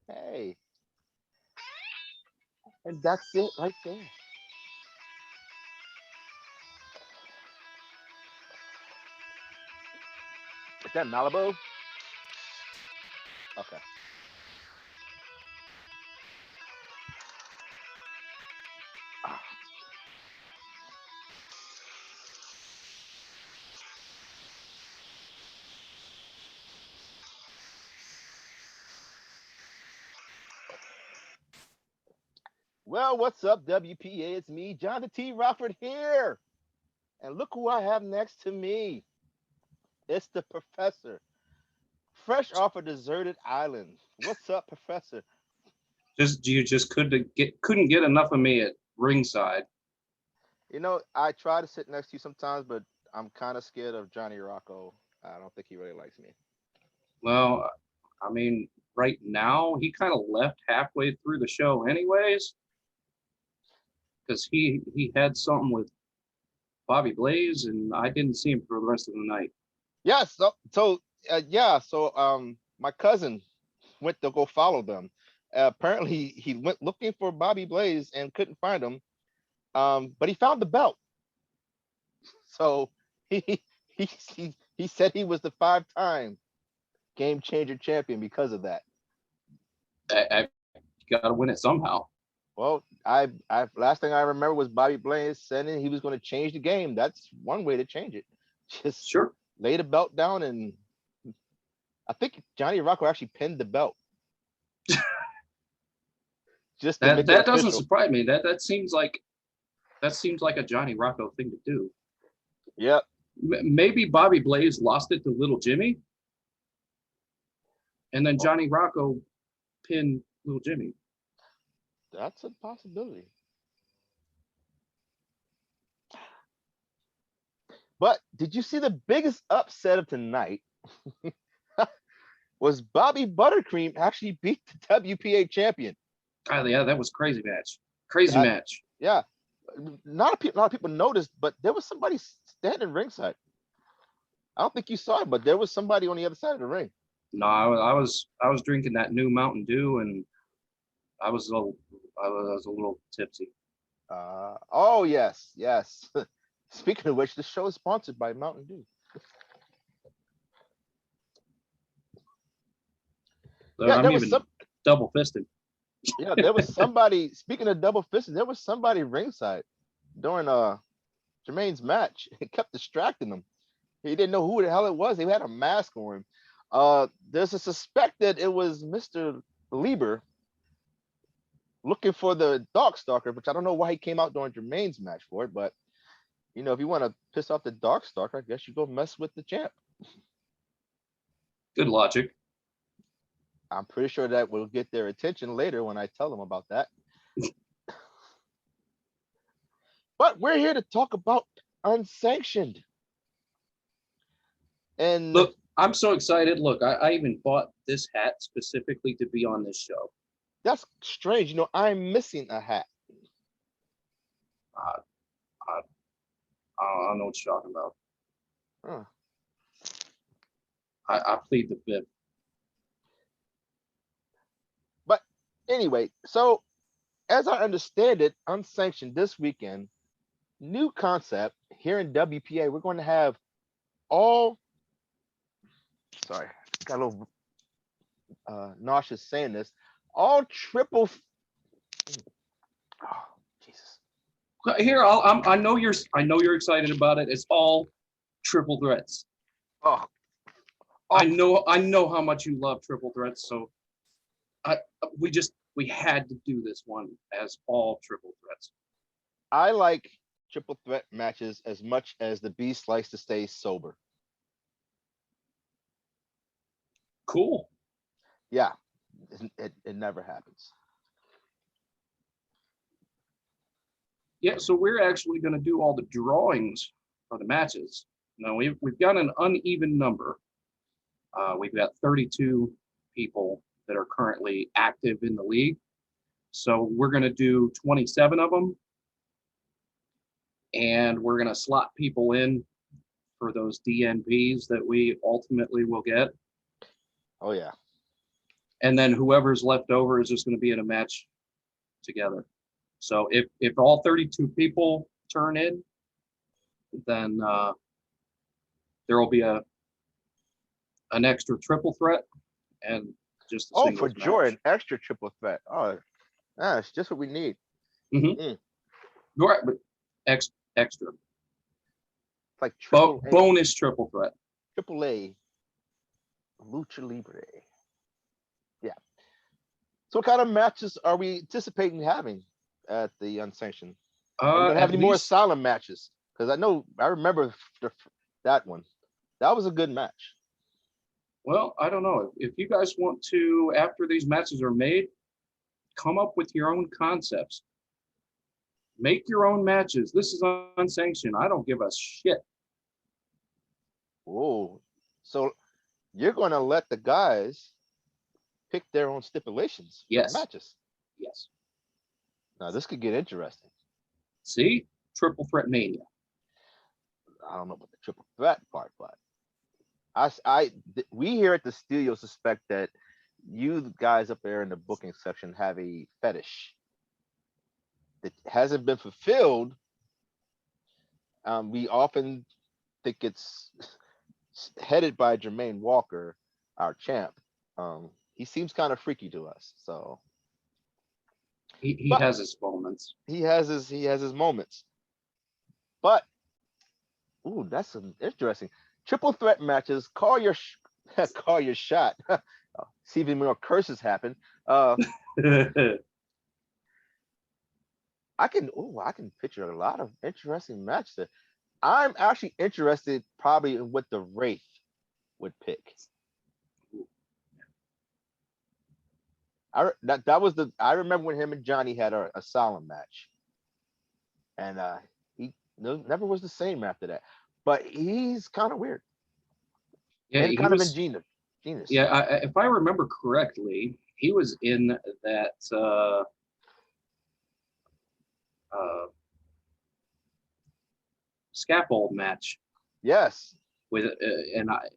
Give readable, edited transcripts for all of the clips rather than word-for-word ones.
Hey, and that's it right there. Is that Malibu? Okay. Ah, well, what's up, WPA? It's me, Johnathan T. Rokford here. And look who I have next to me. It's the professor, fresh off a deserted island. What's up, professor? Just you just couldn't get enough of me at ringside. I try to sit next to you sometimes, but I'm kind of scared of Johnny Rocco. I don't think he really likes me. Well, I mean, right now he kind of left halfway through the show, anyways, because he had something with Bobby Blaze, and I didn't see him for the rest of the night. Yes. My cousin went to go follow them. Apparently, he went looking for Bobby Blaze and couldn't find him. But he found the belt. So he he said he was the five-time game changer champion because of that. I got to win it somehow. Well, I last thing I remember was Bobby Blaze saying he was going to change the game. That's one way to change it. Just Sure, lay the belt down, and I think Johnny Rocco actually pinned the belt just to make it that doesn't official. surprise me. That seems like a Johnny Rocco thing to do. Yep. Maybe Bobby Blaze lost it to Little Jimmy, and then Well, Johnny Rocco pinned Little Jimmy. that's a possibility. But did you see the biggest upset of tonight? Was Bobby Buttercream actually beat the WPA champion? Oh yeah, that was crazy match. Crazy That match. yeah, not a lot of people noticed, but there was somebody standing ringside. I don't think you saw it, but there was somebody on the other side of the ring. No, I was drinking that new Mountain Dew, and I was a little I was a little tipsy. Oh yes, yes. Speaking of which, the show is sponsored by Mountain Dew. So Yeah, I'm there was even some. double fisted. Yeah, there was somebody. Speaking of double fisted, there was somebody ringside during Jermaine's match. It kept distracting him. He didn't know who the hell it was. He had a mask on him. There's a suspect that it was Mr. Lieber looking for the Dark Stalker, which I don't know why he came out during Jermaine's match for it, but if you want to piss off the Dark Stalker, I guess you go mess with the champ. Good logic. I'm pretty sure that will get their attention later when I tell them about that. But we're here to talk about Unsanctioned. And Look, I'm so excited. Look, I even bought this hat specifically to be on this show. that's strange. I'm missing a hat. Uh, I, I don't know what you're talking about. Huh. I plead the fifth. But anyway, so as I understand it, Unsanctioned this weekend, new concept here in WPA. We're going to have all, sorry, got a little nauseous saying this, all triple. Oh, Jesus. Here, I know you're excited about it. It's all triple threats. Oh, I oh, know I know how much you love triple threats, so I we had to do this one as all triple threats. I like triple threat matches as much as the Beast likes to stay sober. Cool. Yeah, it never happens. Yeah, so we're actually going to do all the drawings for the matches. Now we've got an uneven number. We've got 32 people that are currently active in the league. So we're going to do 27 of them, and we're going to slot people in for those DNPs that we ultimately will get. Oh yeah. and then whoever's left over is just going to be in a match together. So if all 32 people turn in, then there will be an extra triple threat and just a Oh, singles for joy, match. an extra triple threat. Oh, that's just what we need. Right, but extra. It's like triple A. Bonus triple threat. Triple A. Lucha Libre. Yeah. So what kind of matches are we anticipating having at the Unsanctioned? Are we gonna have any more asylum matches? Because I remember that one. That was a good match. Well, I don't know. If you guys want to, after these matches are made, come up with your own concepts. Make your own matches. This is unsanctioned. I don't give a shit. Oh, so you're going to let the guys pick their own stipulations for Yes. the matches? Yes. Now, this could get interesting. See? Triple threat mania. I don't know about the triple threat part, but we here at the studio suspect that you guys up there in the booking section have a fetish that hasn't been fulfilled. We often think it's headed by Jermaine Walker, our champ. He seems kind of freaky to us, so he has his moments. He has his moments, but ooh, that's interesting. Triple threat matches. Call your shot. See if any more curses happen. I can picture a lot of interesting matches. I'm actually interested probably in what the Wraith would pick. I remember when him and Johnny had a Asylum match, and he never was the same after that. But he's kind of weird. Yeah, and kind of ingenious. Yeah, if I remember correctly, he was in that scaffold match. Yes. With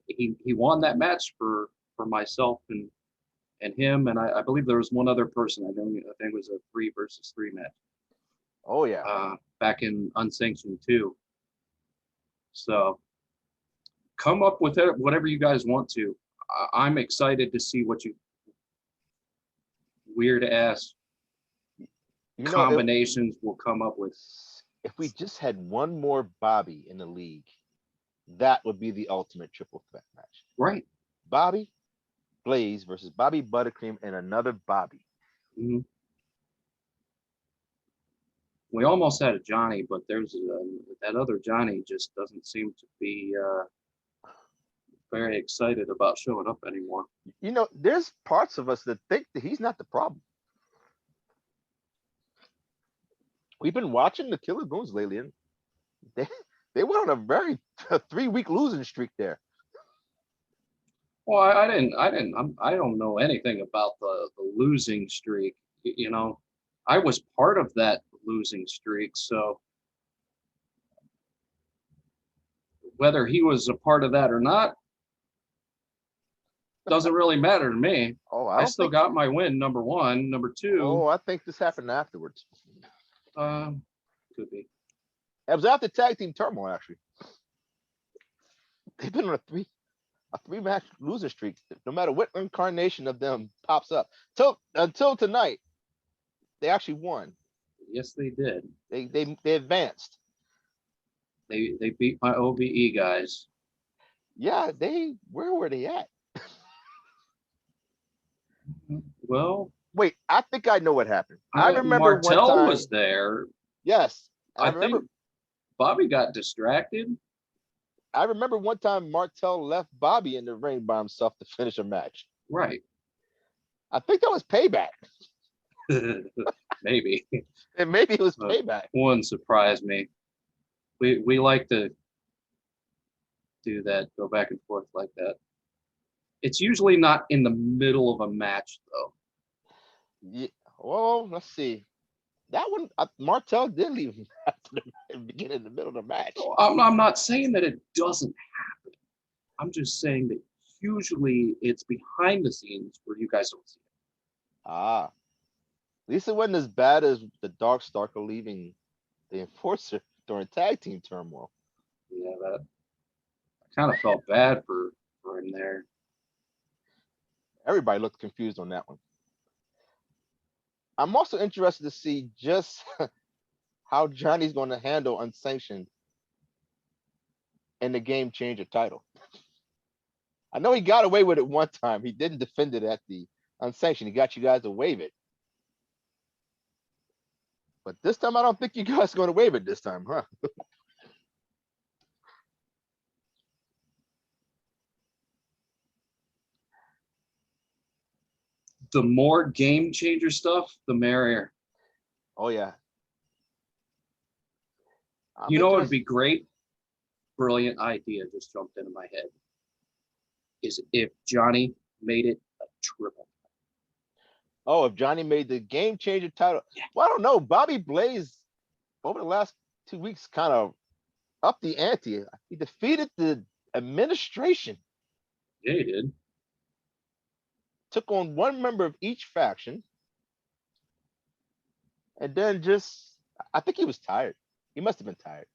he won that match for myself and him, and I believe there was one other person. I think it was a 3 versus 3 match. Oh yeah. Back in Unsanctioned II. So come up with it, whatever you guys want to. I'm excited to see what you weird ass combinations will come up with. If we just had one more Bobby in the league, that would be the ultimate triple threat match. Right. Bobby Blaze versus Bobby Buttercream and another Bobby. Mm-hmm. We almost had a Johnny, but there's that other Johnny just doesn't seem to be very excited about showing up anymore. There's parts of us that think that he's not the problem. We've been watching the Killer Goons lately, and they went on a very 3-week losing streak there. Well, I don't know anything about the losing streak. I was part of that losing streak, so whether he was a part of that or not doesn't really matter to me. Oh, I still got my win, number 1. Number 2. Oh, I think this happened afterwards. Could be. It was after Tag Team Turmoil, actually. They've been on a 3-match loser streak. No matter what incarnation of them pops up, until tonight, they actually won. Yes, they did. They advanced. They beat my OBE guys. Yeah, where were they at? Well, wait, I think I know what happened. I remember Martel one time, was there. Yes, I remember. Think Bobby got distracted. I remember one time Martel left Bobby in the ring by himself to finish a match. Right. I think that was Payback. Maybe. And maybe it was Payback. Wouldn't surprise me. We like to do that, go back and forth like that. It's usually not in the middle of a match, though. Yeah. Well, let's see. That one, Martel did leave him after the beginning of the middle of the match. I'm not saying that it doesn't happen. I'm just saying that usually it's behind the scenes where you guys don't see it. Ah, at least it wasn't as bad as the Dark Stalker leaving the Enforcer during tag team turmoil. Yeah, that I kind of felt bad for him there. Everybody looked confused on that one. I'm also interested to see just how Johnny's going to handle Unsanctioned in the Game Changer title. I know he got away with it one time. He didn't defend it at the Unsanctioned. He got you guys to waive it. But this time, I don't think you guys are going to waive it this time, huh? The more Game Changer stuff, the merrier. Oh, yeah. You know, it'd be great. Brilliant idea just jumped into my head. Is if Johnny made it a triple. Oh, if Johnny made the Game Changer title. Well, I don't know. Bobby Blaze, over the last 2 weeks, kind of upped the ante. He defeated the administration. Yeah, he did. Took on one member of each faction. And then I think he was tired. He must have been tired.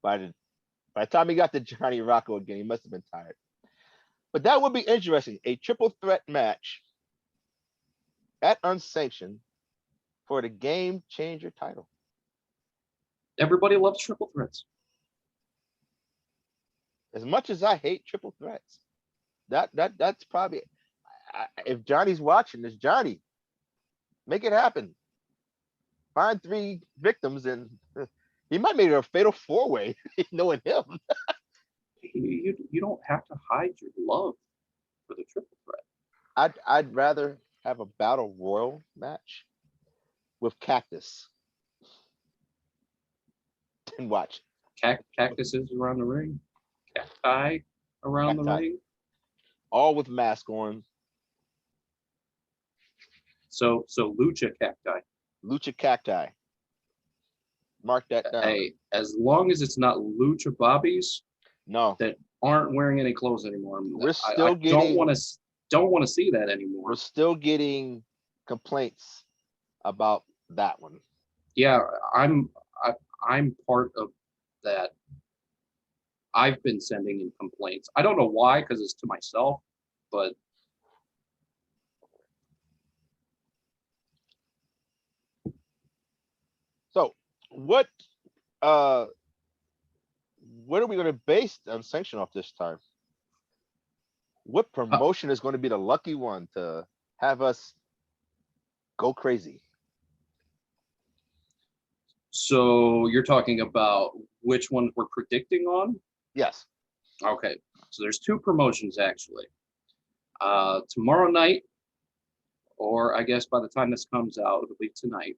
By the time he got to Johnny Rocco again, he must have been tired. But that would be interesting. A triple threat match at Unsanctioned for the Game Changer title. Everybody loves triple threats. As much as I hate triple threats, that's probably, if Johnny's watching this, Johnny, make it happen. Find 3 victims and he might make it a fatal 4-way, knowing him. You don't have to hide your love for the triple threat. I'd rather have a battle royal match with Cactus than watch Cactuses around the ring, cacti around the ring. All with mask on. So lucha cacti. Lucha cacti. Mark that down. Hey, as long as it's not lucha bobbies, no, that aren't wearing any clothes anymore. We're still getting. Don't want to see that anymore. We're still getting complaints about that one. Yeah, I'm part of that. I've been sending in complaints. I don't know why, because it's to myself, but so what are we going to base Unsanctioned off this time? What promotion is going to be the lucky one to have us go crazy? So you're talking about which one we're predicting on? Yes. Okay. So there's 2 promotions actually. Tomorrow night, or I guess by the time this comes out, it'll be tonight.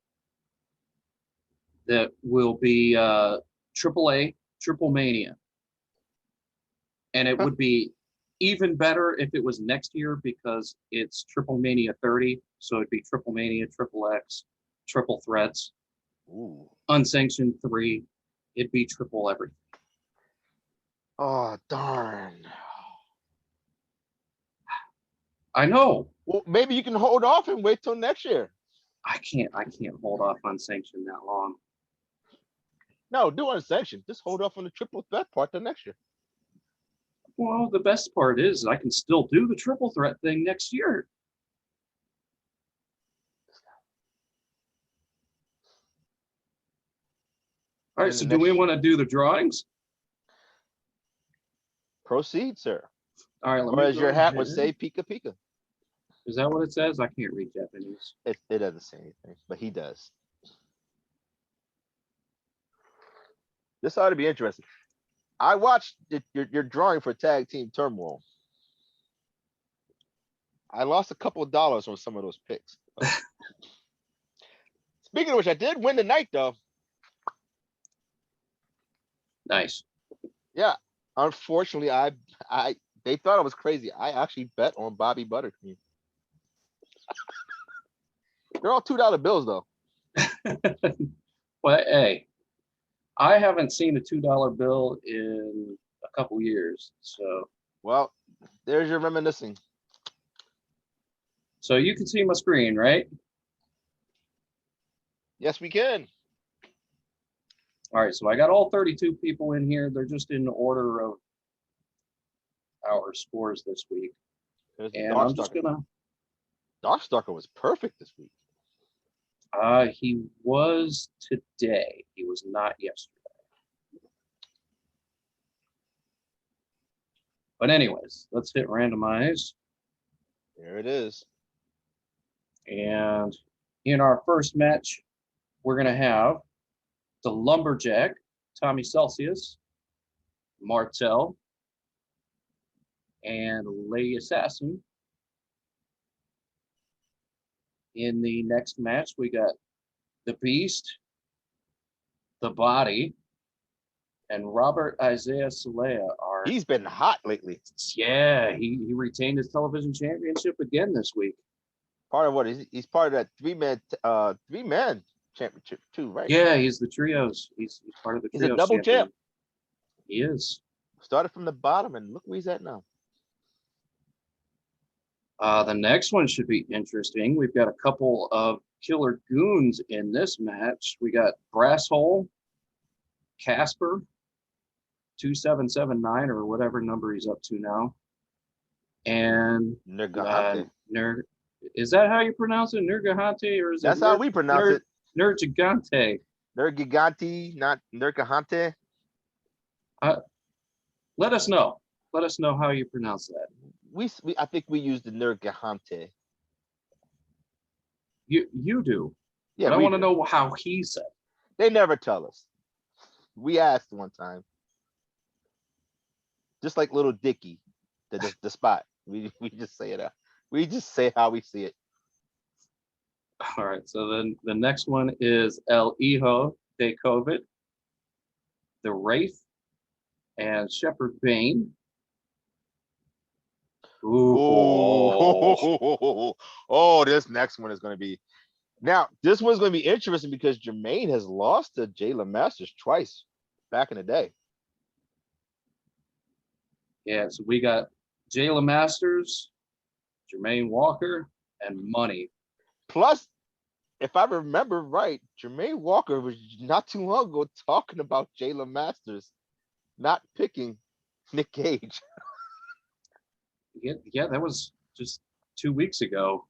That will be AAA, Triple Mania. And it would be even better if it was next year because it's Triple Mania 30. So it'd be Triple Mania, Triple X, Triple Threats. Ooh. Unsanctioned 3, it'd be triple everything. Oh, darn. I know. Well, maybe you can hold off and wait till next year. I can't hold off Unsanctioned that long. No, do Unsanctioned. Just hold off on the triple threat part till next year. Well, the best part is I can still do the triple threat thing next year. All right, so do we want to do the drawings? Proceed, sir. All right, or as your hat would say, Pika Pika. Is that what it says? I can't read Japanese. It doesn't say anything, but he does. This ought to be interesting. I watched your drawing for Tag Team Turmoil. I lost a couple of dollars on some of those picks. Speaking of which, I did win tonight, though. Nice. Yeah. Unfortunately, they thought I was crazy. I actually bet on Bobby Buttercream. They're all $2 bills, though. Well, hey, I haven't seen a $2 bill in a couple years. So, well, There's your reminiscing. So you can see my screen, right? Yes, we can. All right, so I got all 32 people in here. They're just in order of our scores this week. There's the And I'm just Darkstalker. gonna, Darkstalker was perfect this week. he was today. He was not yesterday. But anyways, let's hit randomize. There it is. And in our first match, we're gonna have the Lumberjack, Tommy Celsius, Martel, and Lady Assassin. In the next match, we got the Beast, the Body, and Robert Isaiah Salea are. He's been hot lately. Yeah, he retained his television championship again this week. Part of what he's part of that three-man championship too, right? Yeah, he's the trios. He's part of the He's a trios double champion. champ. He is. Started from the bottom and look where he's at now. The next one should be interesting. We've got a couple of killer goons in this match. We got Brasshole, Casper, 2779 or whatever number he's up to now. And Nergahante. Is that how you pronounce it? Nergahante, or is That's it how we pronounce it. Nergigante? Nergigante, not Nergahante. Let us know. Let us know how you pronounce that. I think we use the Nergahante. You do. Yeah, but I want to know how he said. They never tell us. We asked one time. Just like little Dicky, the spot. We just say it out. We just say how we see it. All right. So then the next one is El Hijo de COVID, the Wraith, and Shepherd Bane. Ooh. Oh, this next one is going to be. Now, this one's going to be interesting because Jermaine has lost to Jayla Masters twice back in the day. Yeah, so we got Jayla Masters, Jermaine Walker, and Money. Plus, if I remember right, Jermaine Walker was not too long ago talking about Jayla Masters not picking Nick Gage. Yeah, that was just 2 weeks ago.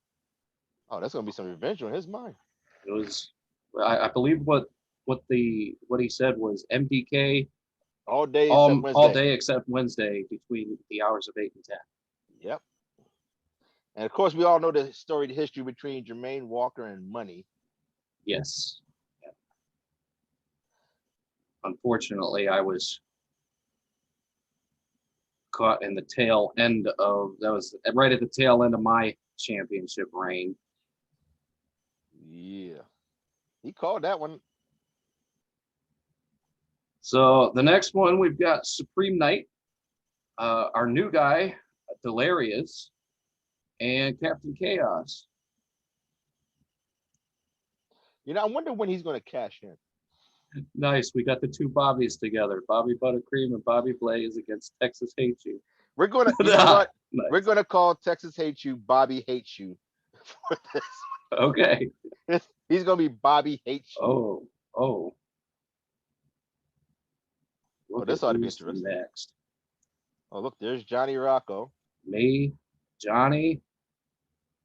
Oh, that's gonna be some revenge on his mind. It was, I believe what he said was MDK all day except Wednesday between the hours of 8 and 10. Yep. And of course, we all know the story, the history between Jermaine Walker and Money. Yes. Yeah. Unfortunately, I was caught in the tail end of, that was right at the tail end of my championship reign. Yeah. He called that one. So the next one, we've got Supreme Knight, our new guy, Delirious, and Captain Chaos. You know, I wonder when he's going to cash in. Nice. We got the two Bobbies together, Bobby Buttercream and Bobby Blaze against Texas Hates You. We're going to, you know what? Nice. We're going to call Texas Hates You Bobby Hates You for this. Okay. He's going to be Bobby Hates You. Oh. This ought to be interesting. Next. Oh, look, there's Johnny Rocco. Me, Johnny,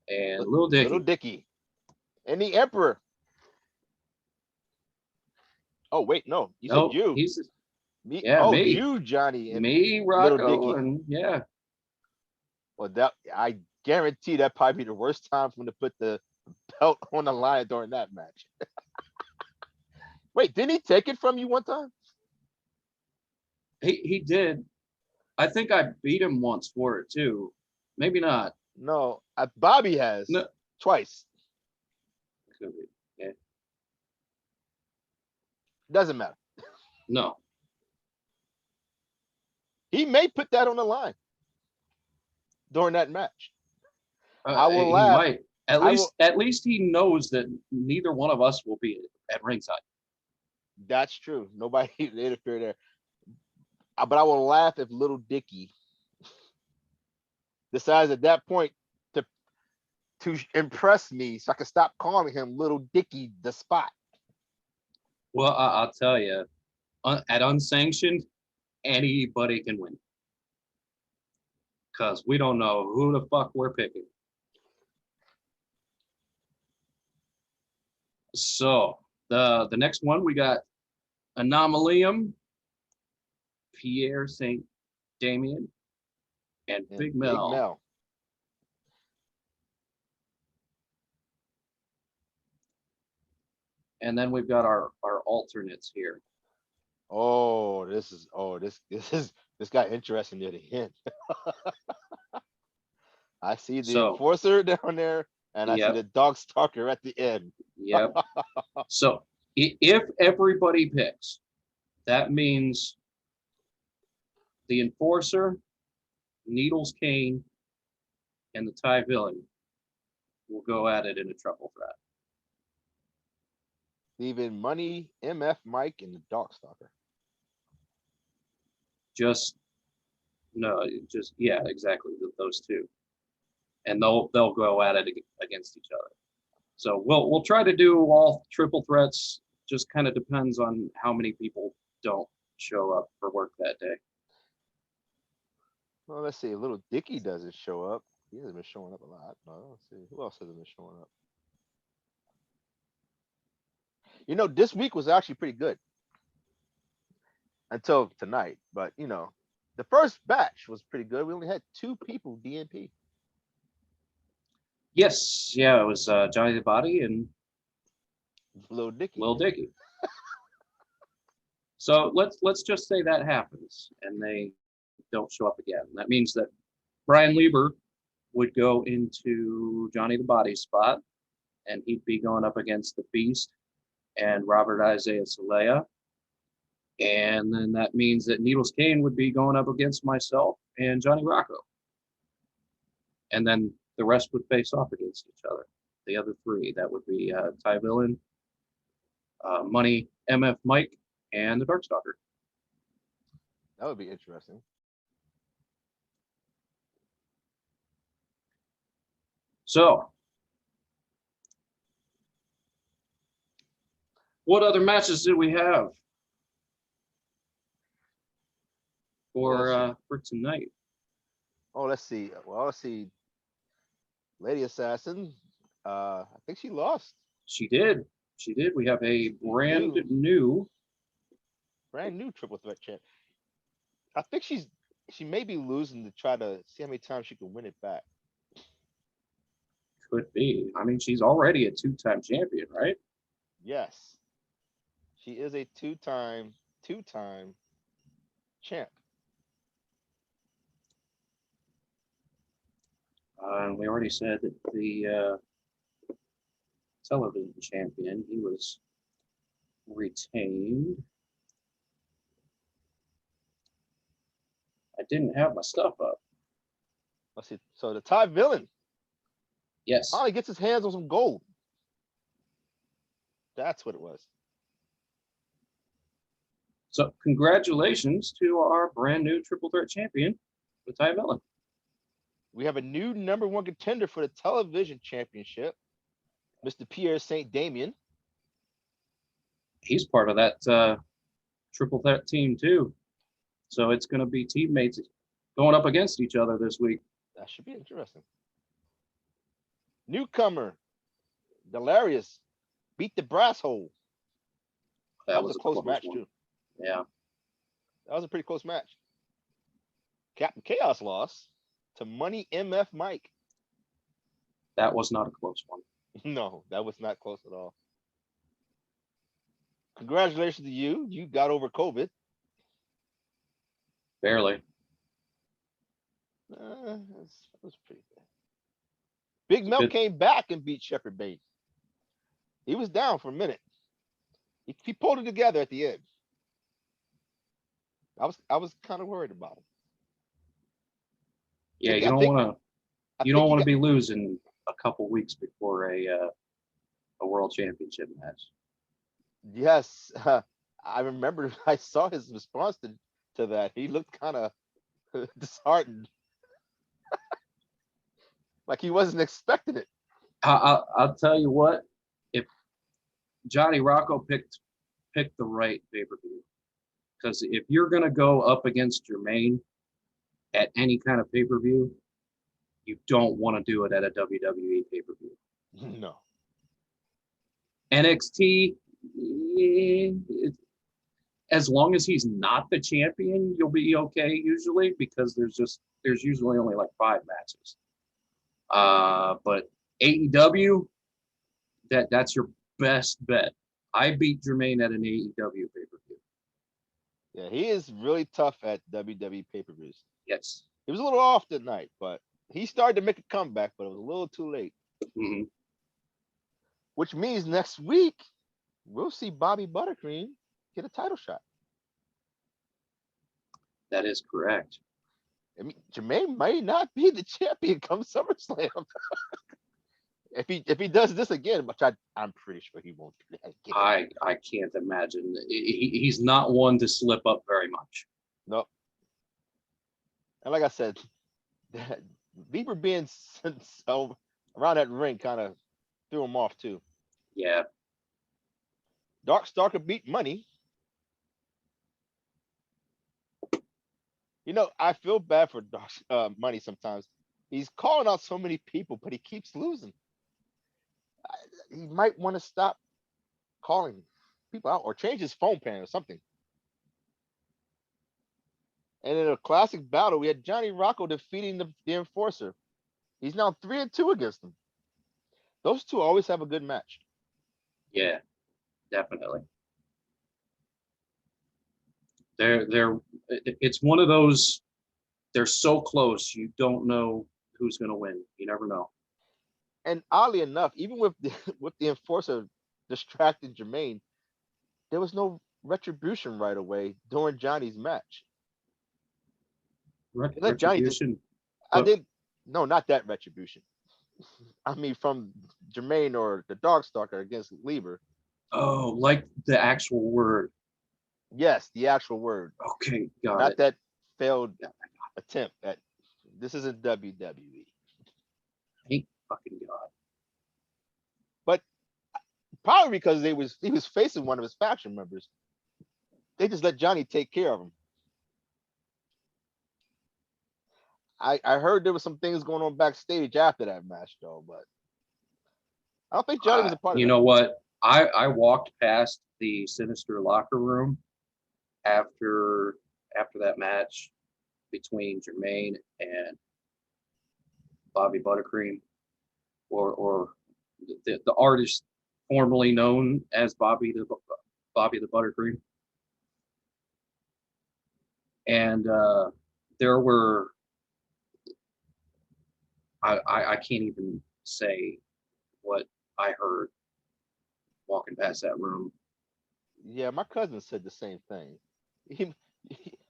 and Little Dicky. Little Dicky. And the Emperor. Oh, wait, no. You said you. Me. You, Johnny. And me, Rocco, and yeah. Well, I guarantee that probably be the worst time for him to put the belt on the line during that match. Wait, didn't he take it from you one time? He did. I think I beat him once for it too. Maybe not. No, Bobby has twice. Could be. Yeah. Doesn't matter. No. He may put that on the line during that match. I will laugh. He might. At least he knows that neither one of us will be at ringside. That's true. Nobody interfere there. But I will laugh if Little Dicky decides at that point to impress me so I can stop calling him Little Dicky the Spot. Well, I'll tell you, at Unsanctioned, anybody can win. Because we don't know who the fuck we're picking. So, the next one, we got Anomalium, Pierre St. Damien, and Big Mel. And then we've got our alternates here. Oh, this got interesting near the end. I see the enforcer down there, and I see the dog stalker at the end. Yep. So if everybody picks, that means the enforcer, Needles Kane, and the Thai villain will go at it in a triple threat. Leaving Money, MF Mike, and the dog stalker. Exactly those two, and they'll go at it against each other. So we'll try to do all triple threats. Just kind of depends on how many people don't show up for work that day. Well, let's see. Little Dicky doesn't show up. He hasn't been showing up a lot. No, let's see. Who else hasn't been showing up? You know, this week was actually pretty good until tonight. But, you know, the first batch was pretty good. We only had 2 people DNP. Yes. Yeah, it was Johnny the Body and Little Dicky. So let's just say that happens and they don't show up again. That means that Brian Lieber would go into Johnny the Body's spot, and he'd be going up against the Beast and Robert Isaiah Salea. And then that means that Needles Kane would be going up against myself and Johnny Rocco. And then the rest would face off against each other. The other 3, that would be Ty Villain, Money, MF Mike, and the Darkstalker. That would be interesting. So, what other matches did we have for tonight? Oh, let's see. Well, let's see. Lady Assassin. I think she lost. She did. We have a brand new triple threat champ. I think she may be losing to try to see how many times she can win it back. Could be. I mean, she's already a 2-time champion, right? Yes. She is a two-time champ. And we already said that the television champion, he was retained. I didn't have my stuff up. Let's see. So the Thai villain. Yes. Finally gets his hands on some gold. That's what it was. So congratulations to our brand new triple threat champion, the Thai villain. We have a new #1 contender for the television championship, Mr. Pierre St. Damien. He's part of that triple threat team too. So it's going to be teammates going up against each other this week. That should be interesting. Newcomer, Delarius, beat the brass hole. That was a close match too. Yeah. That was a pretty close match. Captain Chaos lost to Money MF Mike. That was not a close one. No, that was not close at all. Congratulations to you. You got over COVID. Barely. That was pretty good. Big Mel came back and beat Shepherd Bates. He was down for a minute. He pulled it together at the end. I was kind of worried about him. Yeah, you don't want to be losing a couple weeks before a world championship match. Yes, I remember. I saw his response to that. He looked kind of disheartened. Like he wasn't expecting it. I'll tell you what, if Johnny Rocco picked the right pay-per-view, because if you're gonna go up against Jermaine at any kind of pay-per-view, you don't want to do it at a WWE pay-per-view. No. NXT, as long as he's not the champion, you'll be okay usually, because there's usually only like 5 matches. But AEW, that's your best bet. I beat Jermaine at an AEW pay-per-view. Yeah, he is really tough at WWE pay-per-views. Yes. He was a little off tonight, but he started to make a comeback, but it was a little too late. Mm-hmm. Which means next week we'll see Bobby Buttercream get a title shot. That is correct. I mean, Jermaine might not be the champion come SummerSlam. if he does this again, which I'm pretty sure he won't do that again. I can't imagine. He's not one to slip up very much. Nope. And like I said, Bieber being so around that ring kind of threw him off too. Yeah. Dark Star could beat Money. You know, I feel bad for Money sometimes. He's calling out so many people, but he keeps losing. He might want to stop calling people out or change his phone plan or something. And in a classic battle, we had Johnny Rocco defeating the Enforcer. He's now 3-2 against him. Those two always have a good match. Yeah, definitely. It's one of those, they're so close, you don't know who's going to win. You never know. And oddly enough, even with the Enforcer distracting Jermaine, there was no retribution right away during Johnny's match. Let Johnny no, not that retribution. I mean, from Jermaine or the Darkstalker against Lieber. Oh, like the actual word. Yes, the actual word. Okay, got not it. That failed attempt at. This isn't WWE. Thank fucking God. But probably because he was facing one of his faction members, they just let Johnny take care of him. I heard there was some things going on backstage after that match though, but I don't think Johnny was a part of it. You know what? I walked past the Sinister locker room after that match between Jermaine and Bobby Buttercream, or the artist formerly known as Bobby the Buttercream, and there were I can't even say what I heard walking past that room. Yeah, my cousin said the same thing.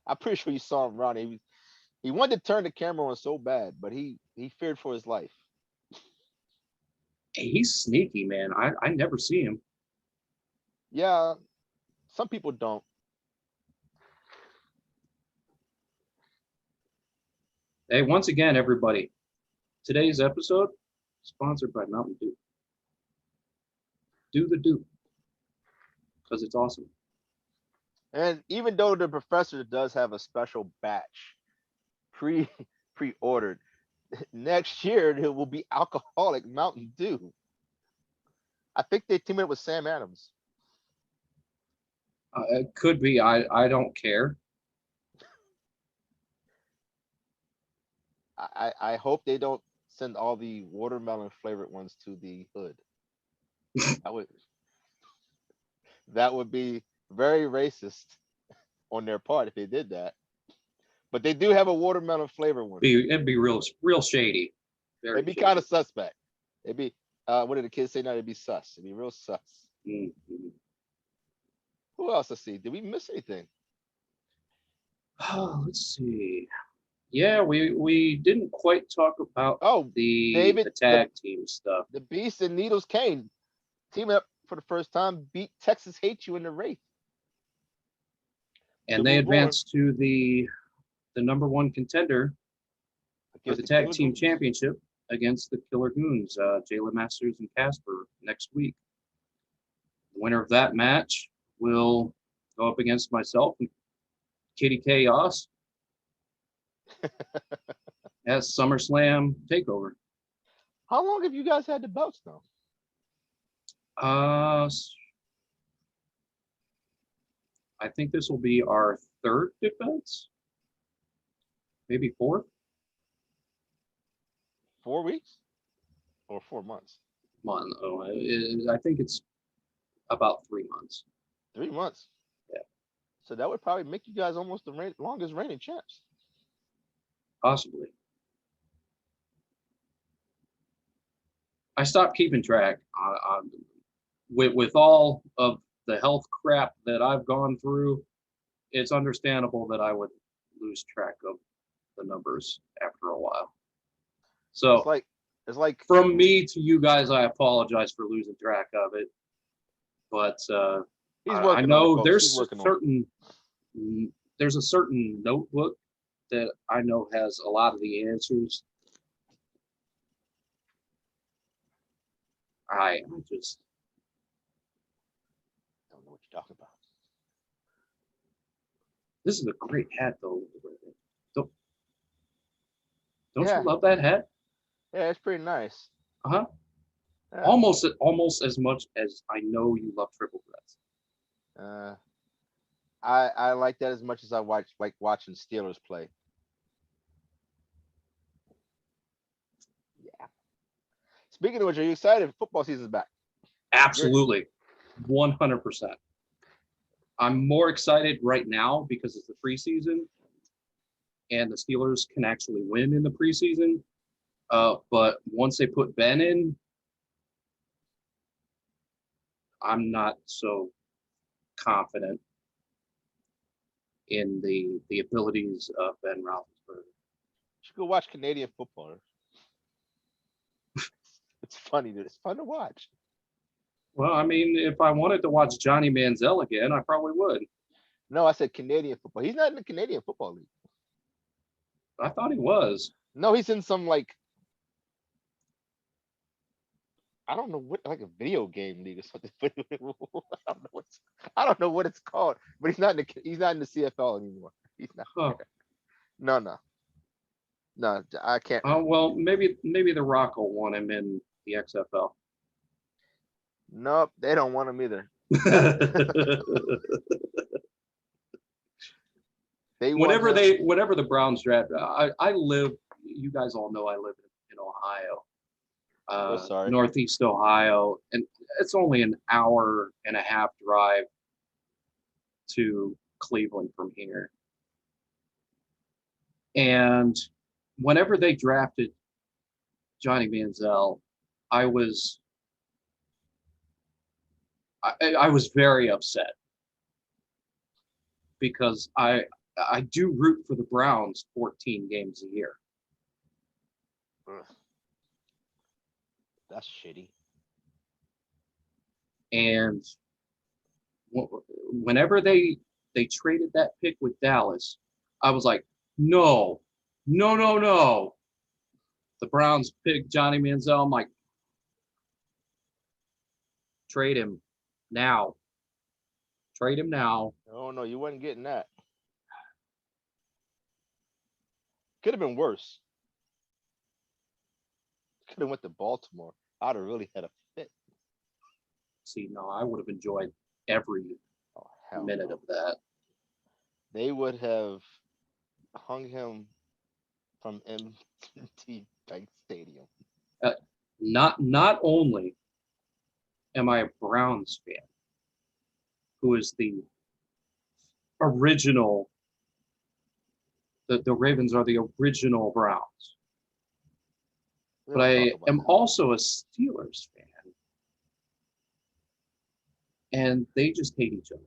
I'm pretty sure you saw him around. He wanted to turn the camera on so bad, but he feared for his life. He's sneaky, man. I never see him. Yeah, some people don't. Hey, once again, everybody, today's episode sponsored by Mountain Dew. Do the Dew, because it's awesome. And even though the professor does have a special batch pre-ordered, next year it will be alcoholic Mountain Dew. I think they team it with Sam Adams. It could be. I don't care. I hope they don't send all the watermelon flavored ones to the hood. That would be very racist on their part if they did that. But they do have a watermelon flavor one. It'd be real shady. It'd be kind of suspect. It'd be what did the kids say now? It'd be sus. It'd be real sus. Mm-hmm. Who else? Let's see. Did we miss anything? Oh, let's see. Yeah, we didn't quite talk about the tag team stuff. The Beast and Needles Kane teaming up for the first time, beat Texas Hate You in the Wraith. And they advanced to the number one contender for the tag team championship against the Killer Goons, Jalen Masters and Casper, next week. The winner of that match will go up against myself and Kitty Chaos at SummerSlam Takeover. How long have you guys had the belts now? I think this will be our third defense, maybe fourth. 4 weeks or 4 months? Month. Oh, I think it's about 3 months. 3 months. Yeah. So that would probably make you guys almost the longest reigning champs. Possibly. I stopped keeping track. With all of the health crap that I've gone through, it's understandable that I would lose track of the numbers after a while. So it's like from me to you guys, I apologize for losing track of it. But I know there's a certain notebook that I know has a lot of the answers. I just don't know what you're talking about. This is a great hat, though. Don't Yeah. you love that hat? Yeah, it's pretty nice. Uh-huh. Yeah. Almost as much as I know you love triple threats. I like that as much as I like watching Steelers play. Yeah. Speaking of which, are you excited? Football season's back. Absolutely. 100%. I'm more excited right now because it's the preseason and the Steelers can actually win in the preseason. But once they put Ben in, I'm not so confident in the abilities of Ben Roethlisberger. You should go watch Canadian football. It's funny. It's fun to watch. Well, I mean, if I wanted to watch Johnny Manziel again, I probably would. No, I said Canadian football. He's not in the Canadian Football League. I thought he was. No, he's in some I don't know what, like a video game league or something. I don't know what it's called. But he's not in the CFL anymore. He's not. Huh. No, I can't. Well, maybe the Rock will want him in the XFL. Nope, they don't want him either. Whenever the Browns draft, I live. You guys all know I live in Ohio. Northeast Ohio, and it's only an hour and a half drive to Cleveland from here. And whenever they drafted Johnny Manziel, I was very upset because I do root for the Browns 14 games a year. Ugh. That's shitty. And whenever they traded that pick with Dallas, I was like, no. The Browns picked Johnny Manziel. I'm like, trade him now. Trade him now. Oh no, you wasn't getting that. Could have been worse. Could have went to Baltimore. I'd have really had a fit. See, no, I would have enjoyed every minute of that. They would have hung him from M&T Bank Stadium. Not only am I a Browns fan, who is the original, the Ravens are the original Browns, but I am also a Steelers fan. And they just hate each other.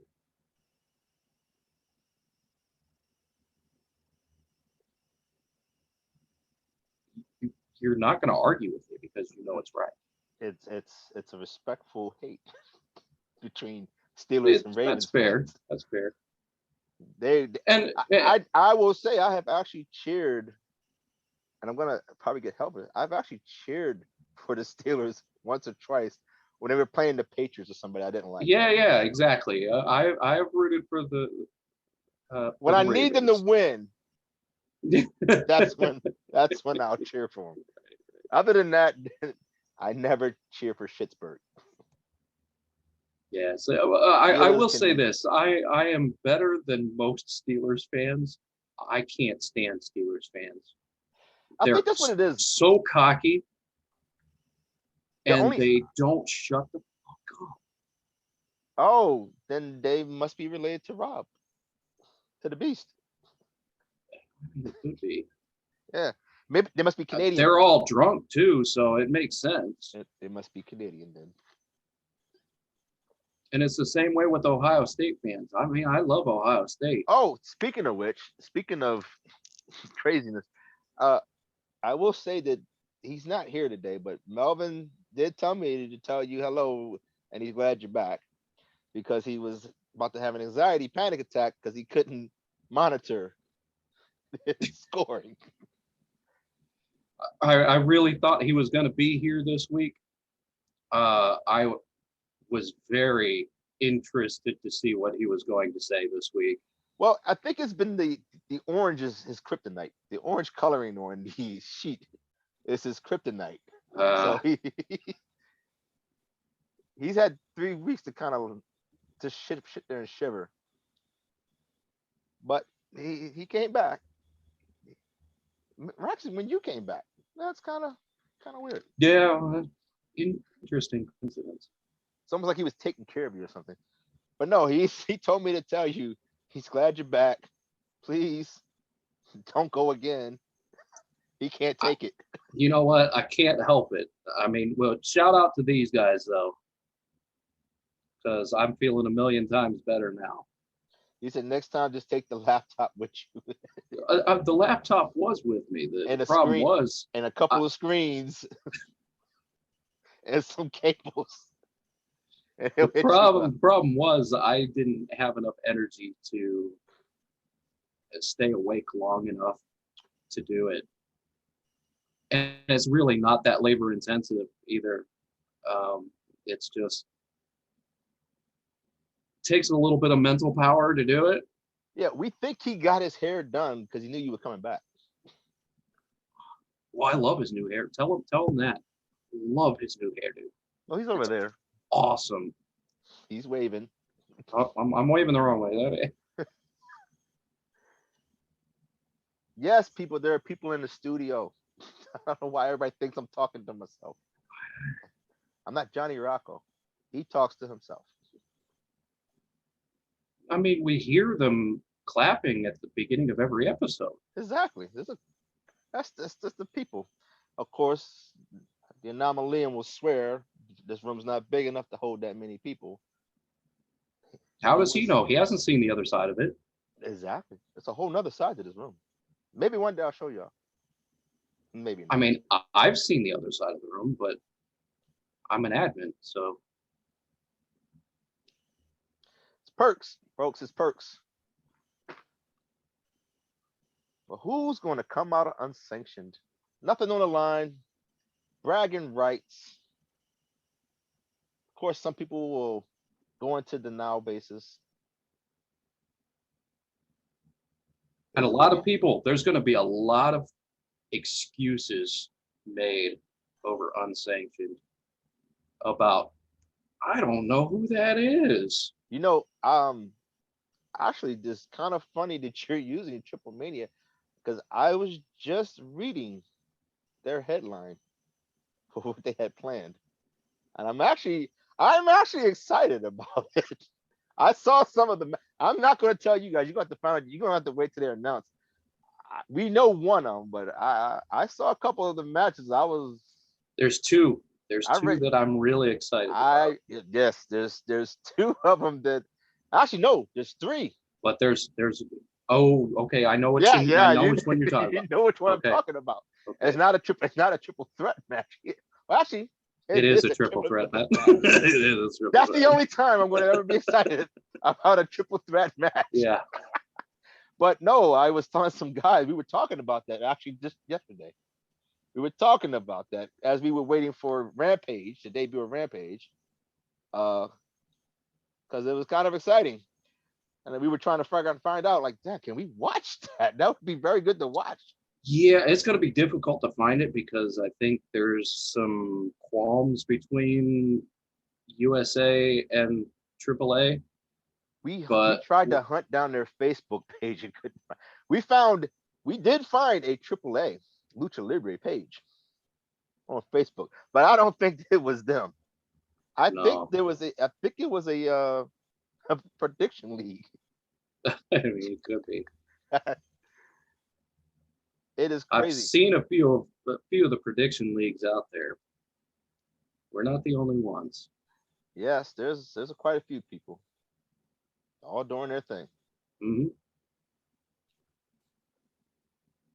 You're not going to argue with me because you know it's right. It's a respectful hate between Steelers and Ravens. That's fair. That's fair. I will say I have actually cheered and I'm gonna probably get help with it. I've actually cheered for the Steelers once or twice when they were playing the Patriots or somebody I didn't like. Yeah, exactly. I have rooted When for I the need them to Ravens. win, that's when I'll cheer for them. Other than that, I never cheer for Pittsburgh. Yeah, so I Steelers will say can. this. I am better than most Steelers fans. I can't stand Steelers fans. I They're think that's what it is. so cocky The and only. they don't shut the fuck up. Oh, then they must be related to Rob, to the Beast. I mean, it could be. Yeah, maybe they must be Canadian. They're all drunk too, so it makes sense. They must be Canadian then. And it's the same way with Ohio State fans. I mean, I love Ohio State. Oh, speaking of which, speaking of craziness, uh, I will say that he's not here today, but Melvin did tell me to tell you hello, and he's glad you're back because he was about to have an anxiety panic attack because he couldn't monitor his scoring. I really thought he was going to be here this week. I was very interested to see what he was going to say this week. Well, I think it's been the orange is his kryptonite. The orange coloring on the sheet is his kryptonite. So he's had 3 weeks to kind of to shit there and shiver. But he came back. Actually, when you came back, that's kind of weird. Yeah, interesting coincidence. It's almost like he was taking care of you or something. But no, he told me to tell you he's glad you're back. Please don't go again. He can't take it. You know what? I can't help it. I mean, well, shout out to these guys though, because I'm feeling a million times better now. He said next time just take the laptop with you. The laptop was with me. And The a problem screen was, and a couple of screens and some cables. And the problem was I didn't have enough energy to stay awake long enough to do it. And it's really not that labor intensive either. It's just takes a little bit of mental power to do it. Yeah, we think he got his hair done because he knew you were coming back. Well, I love his new hair. Tell him that. Love his new hairdo. Well, he's over there. Awesome. He's waving. Oh, I'm waving the wrong way. Yes, people, there are people in the studio. I don't know why everybody thinks I'm talking to myself. I'm not Johnny Rocco. He talks to himself. I mean, we hear them clapping at the beginning of every episode. Exactly. That's just the people. Of course, the anomaly will swear this room's not big enough to hold that many people. How does he know? He hasn't seen the other side of it. Exactly. It's a whole nother side to this room. Maybe one day I'll show y'all. Maybe not. I mean, I've seen the other side of the room, but I'm an admin, so. It's perks, folks. It's perks. But who's going to come out of unsanctioned? Nothing on the line. Bragging rights. Of course, some people will go into denial basis. And a lot of people, there's going to be a lot of excuses made over unsanctioned about, I don't know who that is. You know, actually, this kind of funny that you're using Triple Mania because I was just reading their headline for what they had planned, and I'm actually excited about it. I saw some of the. I'm not going to tell you guys. You're going to have to find out. You're going to have to wait till they're announced. We know one of them, but I saw a couple of the matches. There's two. There's two that I'm really excited about. Yes, there's two of them that actually no, there's three. But there's okay, I know which one you're talking about. You know which one I'm talking about. Okay. It's not a triple threat match. Well, actually, it is a triple threat match. It is a That's the only time I'm going to ever be excited about a triple threat match. Yeah. But no, I was telling some guys, we were talking about that actually just yesterday. we were talking about that as we were waiting for Rampage, the debut of Rampage, because it was kind of exciting. And then we were trying to find out, like, damn, can we watch that? That would be very good to watch. Yeah, it's going to be difficult to find it because I think there's some qualms between USA and AAA. We But tried to hunt down their Facebook page and couldn't find. We did find a AAA Lucha Libre page on Facebook, but I don't think it was them. I think no, it was a prediction league. I mean, it could be. It is I've crazy. seen a few of the prediction leagues out there. We're not the only ones. Yes, there's quite a few people all doing their thing. Hmm.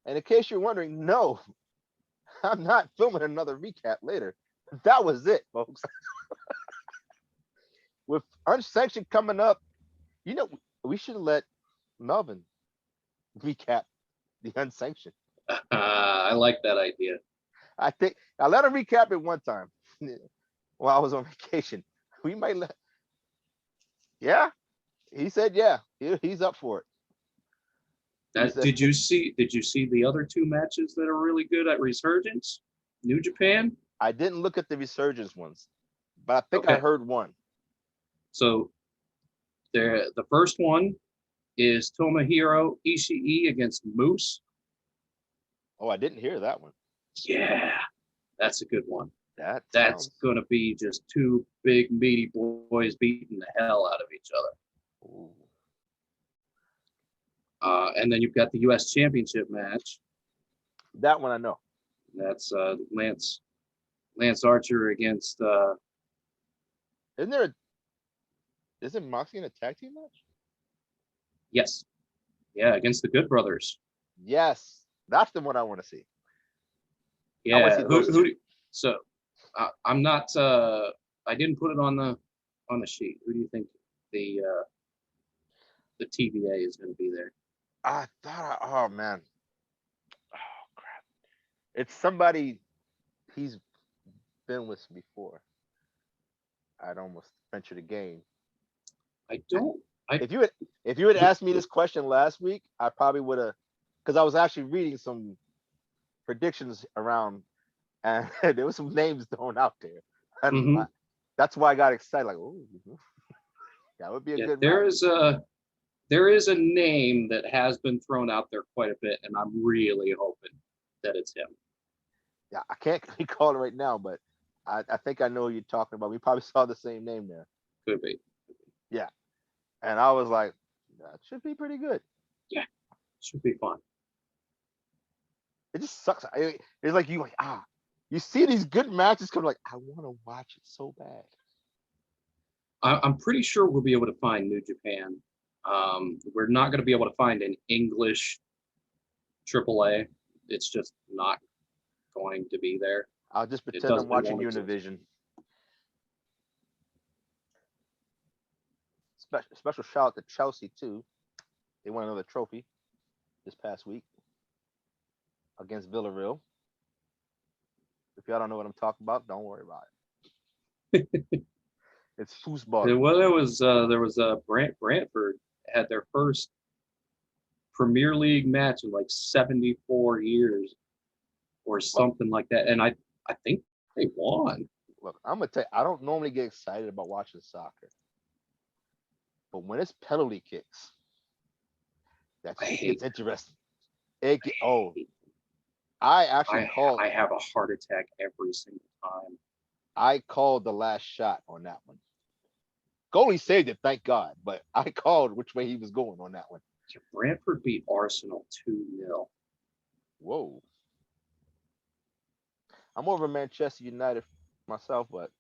And in case you're wondering, no, I'm not filming another recap later. That was it, folks. With Unsanctioned coming up, you know, we should let Melvin recap the Unsanctioned. I like that idea. I think I let him recap it one time while I was on vacation. We might let. Yeah, he said yeah. He's up for it. Did you see the other two matches that are really good at Resurgence? New Japan? I didn't look at the Resurgence ones, but I think Okay. I heard one. So the first one is Tomohiro Ishii against Moose. Oh, I didn't hear that one. Yeah, that's a good one. That's going to be just two big meaty boys beating the hell out of each other. Ooh. And then you've got the U.S. Championship match. That one I know. That's Lance Archer against. Isn't Moxley in a tag team match? Yes. Yeah, against the Good Brothers. Yes, that's the one I want to see. Yeah. So I'm not. I didn't put it on the sheet. Who do you think the TVA is going to be there? I thought. Oh man. Oh crap! It's somebody he's been with before. I'd almost venture to game. If you had asked me this question last week, I probably would have, because I was actually reading some predictions around, and there was some names thrown out there, and that's why I got excited. Like, oh, that would be a good. There is a name that has been thrown out there quite a bit, and I'm really hoping that it's him. Yeah, I can't recall it right now, but I think I know who you're talking about. We probably saw the same name there. Could be. Yeah. And I was like, that should be pretty good. Yeah, should be fun. It just sucks. It's like you see these good matches come, like, I want to watch it so bad. I'm pretty sure we'll be able to find New Japan. We're not going to be able to find an English AAA. It's just not going to be there. I'll just pretend I'm watching Univision. Special shout out to Chelsea too. They won another trophy this past week against Villarreal. If y'all don't know what I'm talking about, don't worry about it. It's foosball. Well, there was Brantford had their first Premier League match in like 74 years or something like that, and I think they won. Look, I'm gonna tell you, I don't normally get excited about watching soccer, but when it's penalty kicks, it's interesting. I have a heart attack every single time. I called the last shot on that one. Goalie saved it, thank God, but I called which way he was going on that one. Brantford beat Arsenal 2-0. Whoa. I'm more of a Manchester United myself, but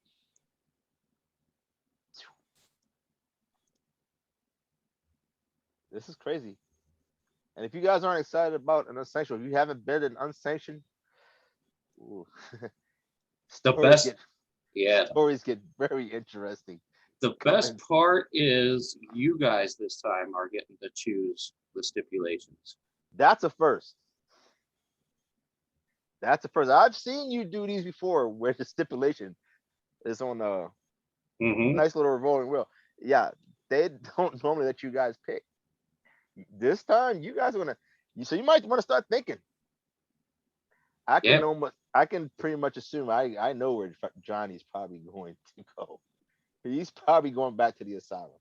this is crazy. And if you guys aren't excited about an unsanctioned, if you haven't been an unsanctioned, stories get very interesting. The best part is you guys this time are getting to choose the stipulations. That's a first. That's the first I've seen you do these before, where the stipulation is on a Hmm. nice little revolving wheel. Yeah, they don't normally let you guys pick. This time, you guys are gonna. So you might want to start thinking. Yep. I can pretty much assume I know where Johnny's probably going to go. He's probably going back to the asylum.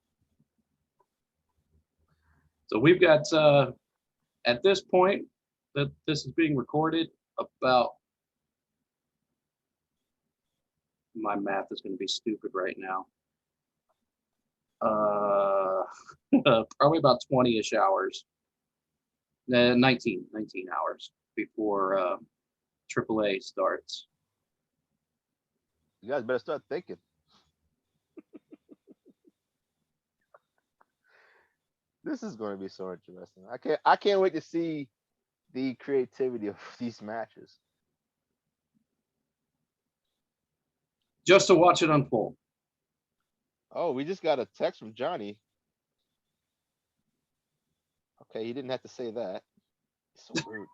So we've got at this point that this is being recorded, about, my math is going to be stupid right now. Uh, probably about 20-ish hours, 19 hours before AAA starts. You guys better start thinking. This is going to be so interesting. I can't wait to see the creativity of these matches. Just to watch it unfold. Oh, we just got a text from Johnny. Okay, he didn't have to say that. So rude.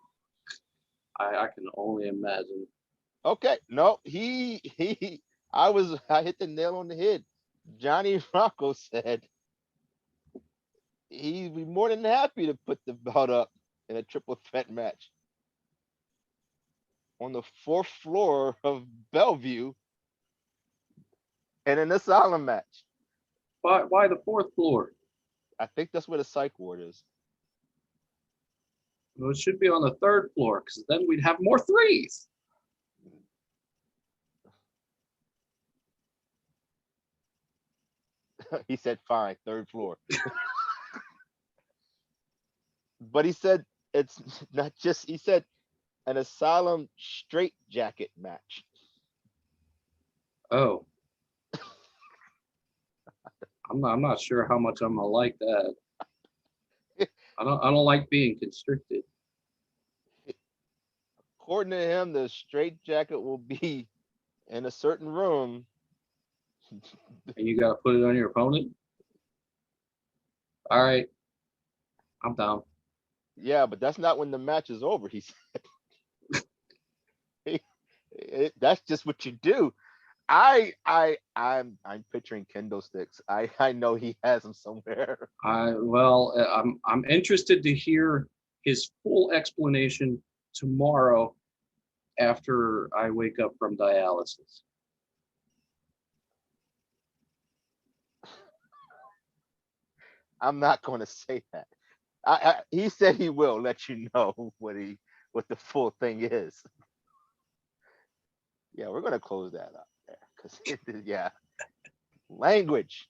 I can only imagine. Okay, no, I hit the nail on the head. Johnny Rocco said he'd be more than happy to put the belt up in a triple threat match on the fourth floor of Bellevue in an asylum match. Why the fourth floor? I think that's where the psych ward is. Well, it should be on the third floor because then we'd have more threes. He said, fine, third floor. But he said it's not just, he said an asylum straight jacket match. Oh, I'm not sure how much I'm gonna like that. I don't like being constricted. According to him, the straight jacket will be in a certain room. And you gotta put it on your opponent. All right, I'm down. Yeah, but that's not when the match is over. He said that's just what you do. I'm picturing kendo sticks. I know he has them somewhere. I'm interested to hear his full explanation tomorrow after I wake up from dialysis. I'm not going to say that. He said he will let you know what the full thing is. Yeah, we're gonna close that up there because yeah, language.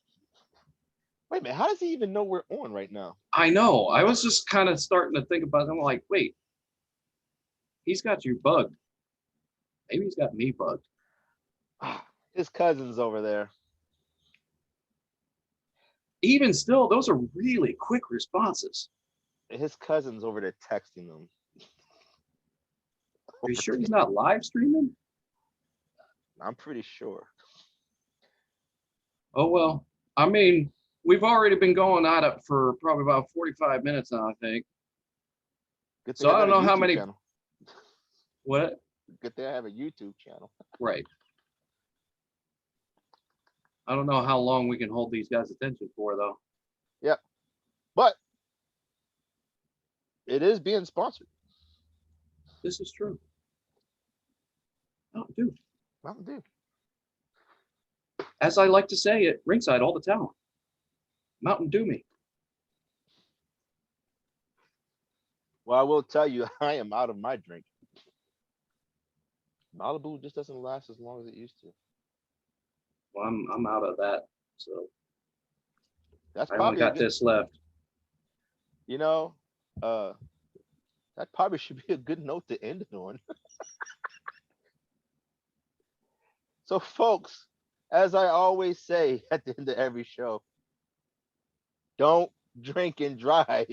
Wait a minute, how does he even know we're on right now? I know. I was just kind of starting to think about it. I'm like, wait, he's got you bugged. Maybe he's got me bugged. His cousin's over there. Even still, those are really quick responses. His cousin's over there texting him. Are you sure he's not live streaming? I'm pretty sure. Oh, well, I mean, we've already been going at it for probably about 45 minutes now, I think. Good thing So I I got don't a know how YouTube many. channel. What? Good thing I have a YouTube channel. Right. I don't know how long we can hold these guys' attention for, though. Yep. But it is being sponsored. This is true. Oh, dude. Mountain Dew. As I like to say at ringside all the time, Mountain Dew me. Well, I will tell you, I am out of my drink. Malibu just doesn't last as long as it used to. Well, I'm out of that, so That's I only probably a got good, this left. you know, uh, that probably should be a good note to end it on. So, folks, as I always say at the end of every show, don't drink and drive.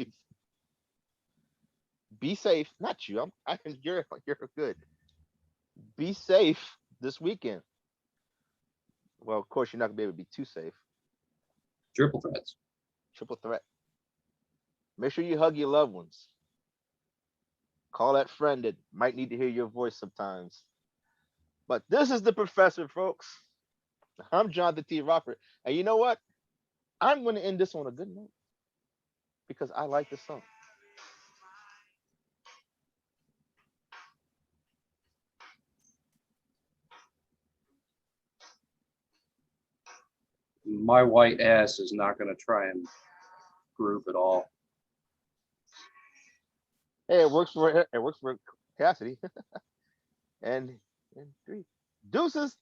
Be safe. Not you. You're good. Be safe this weekend. Well, of course, you're not gonna be able to be too safe. Triple threats. Triple threat. Make sure you hug your loved ones. Call that friend that might need to hear your voice sometimes. But this is the professor, folks. I'm Johnathan T. Rokford. And you know what? I'm going to end this on a good note because I like the song. My white ass is not going to try and groove at all. Hey, it works for Cassidy. and 3 deuces.